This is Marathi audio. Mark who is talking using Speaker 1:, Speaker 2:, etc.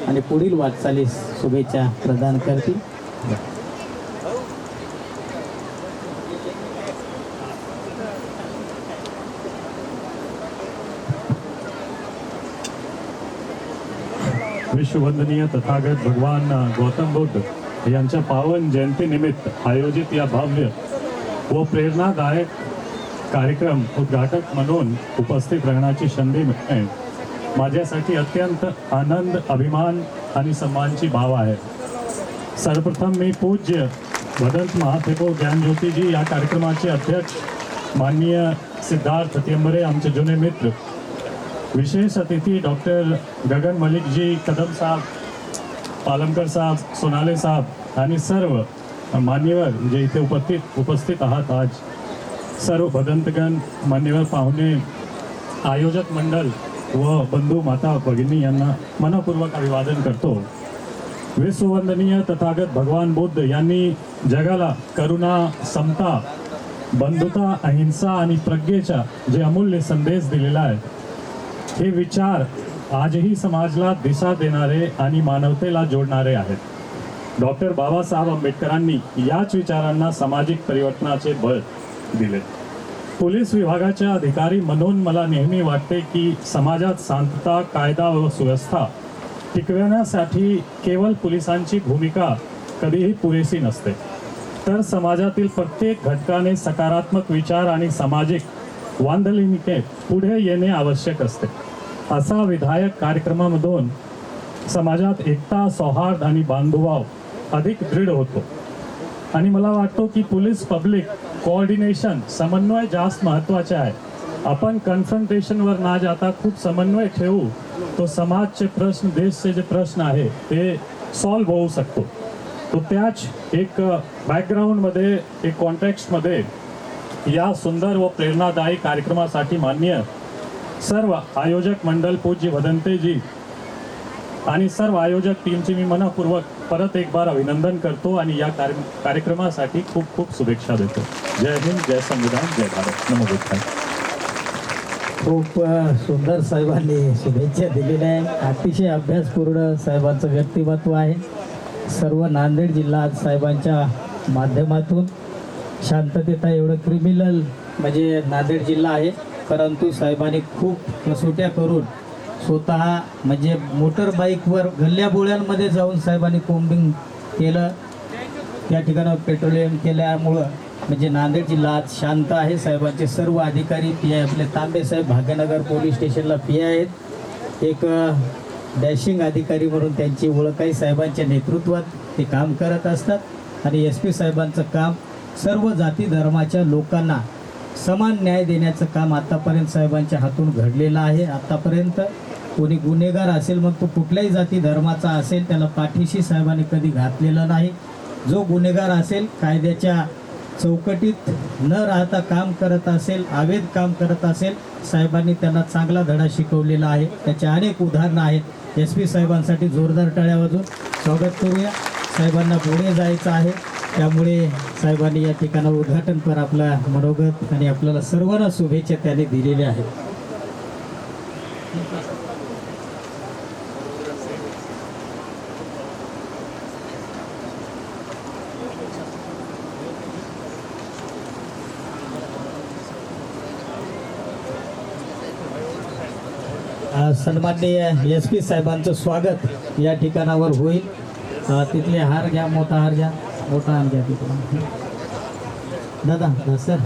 Speaker 1: आणि पुढील वाटचालीस शुभेच्छा प्रदान करतील.
Speaker 2: विश्ववंदनीय तथागत भगवान गौतम बुद्ध यांच्या पावन जयंतीनिमित्त आयोजित या भव्य व प्रेरणादायक कार्यक्रम उद्घाटक म्हणून उपस्थित राहण्याची संधी मिळणे माझ्यासाठी अत्यंत आनंद, अभिमान आणि सन्मानची भाव आहे. सर्वप्रथम मी पूज्य भदंत महाथेरो ज्ञानज्योतिजी या कार्यक्रमाचे अध्यक्ष माननीय सिद्धार्थ तिंबरे आमचे जुने मित्र, विशेष अतिथी डॉक्टर गगन मलिक जी, कदम साहब, पालमकर साहब, सोनाले साहब आणि सर्व मान्यवर जे इथे उपस्थित आहात आज, सर्व भदंतगण, मान्यवर पाहुणे, आयोजक मंडळ व बंधू माता भगिनी यांना मनपूर्वक अभिवादन करतो. विश्ववंदनीय तथागत भगवान बुद्ध यांनी जगाला करुणा, समता, बंधुता, अहिंसा आणि प्रज्ञेचा जे अमूल्य संदेश दिलेला आहे, हे विचार आजही समाजाला दिशा देणारे आणि मानवतेला जोडणारे आहेत. डॉक्टर बाबासाहेब आंबेडकरांनी याच विचारांना सामाजिक परिवर्तनाचे बळ दिले. पोलीस विभागाच्या अधिकारी म्हणून मला नेहमी वाटते की समाजात शांतता, कायदा व सुव्यवस्था टिकवण्यासाठी केवळ पोलिसांची भूमिका कधीही पुरेशी नसते, तर समाजातील प्रत्येक घटकाने सकारात्मक विचार आणि सामाजिक बांधिलकीने पुढे येणे आवश्यक असते. असा विधायक कार्यक्रमामधून समाजात एकता, सौहार्द आणि बांधुभाव अधिक दृढ होतो आणि मला वाटतो की पोलीस पब्लिक कोऑर्डिनेशन, समन्वय जास्त महत्त्वाचे आहे. आपण कन्फ्रंटेशनवर ना जाता खूप समन्वय ठेवू तो समाजचे प्रश्न, देशचे जे प्रश्न आहे ते सॉल्व्ह होऊ शकतो. तो त्याच एक बॅकग्राऊंडमध्ये, एक कॉन्टेक्स्टमध्ये या सुंदर व प्रेरणादायी कार्यक्रमासाठी मान्य सर्व आयोजक मंडळ, पूज्य भदंतेजी आणि सर्व आयोजक टीमची मी मनपूर्वक परत एक बार अभिनंदन करतो आणि या कार्यक्रमासाठी खूप खूप शुभेच्छा देतो. जय हिंद, जय संविधान, जय भारत. नमो बुद्धाय.
Speaker 1: खूप सुंदर साहेबांनी शुभेच्छा दिलेल्या आहे. अतिशय अभ्यासपूर्ण साहेबांचं व्यक्तिमत्व आहे. सर्व नांदेड जिल्हा साहेबांच्या माध्यमातून शांततेत एवढं क्रिमिनल म्हणजे नांदेड जिल्हा आहे, परंतु साहेबांनी खूप कसोट्या करून स्वतः म्हणजे मोटर बाईकवर गल्ल्याबोळ्यांमध्ये जाऊन साहेबांनी कोम्बिंग केलं. त्या ठिकाणावर पेट्रोलियम केल्यामुळं म्हणजे नांदेड जिल्हा शांत आहे. साहेबांचे सर्व अधिकारी पी आय, आपले तांबे साहेब भाग्यनगर पोलीस स्टेशनला पी आय आहेत. एक डॅशिंग अधिकारी म्हणून त्यांची ओळख आहे. साहेबांच्या नेतृत्वात ते काम करत असतात आणि एस पी साहेबांचं काम सर्व जाती धर्माच्या लोकांना समान न्याय देण्याचं काम आतापर्यंत साहेबांच्या हातून घडलेलं आहे. आतापर्यंत कोणी गुन्हेगार असेल, मग तो कुठल्याही जाती धर्माचा असेल, त्याला पाठीशी साहेबांनी कधी घातलेलं नाही. जो गुन्हेगार असेल, कायद्याच्या चौकटीत न राहता काम करत असेल, अवैध काम करत असेल, साहेबांनी त्यांना चांगला धडा शिकवलेला आहे. त्याचे अनेक उदाहरणं आहेत. एस पी साहेबांसाठी जोरदार टाळ्या वाजवून स्वागत करूया. साहेबांना पुढे जायचं आहे, त्यामुळे साहेबांनी या ठिकाणावर उद्घाटनपर आपला मनोगत आणि आपल्याला सर्वांना शुभेच्छा त्यांनी दिलेल्या आहेत. सन्माननीय एस पी साहेबांचं स्वागत या ठिकाणावर होईल. तिथले हार घ्या, मोठा हार घ्या, मोठा हार घ्या तिथला दादा सर.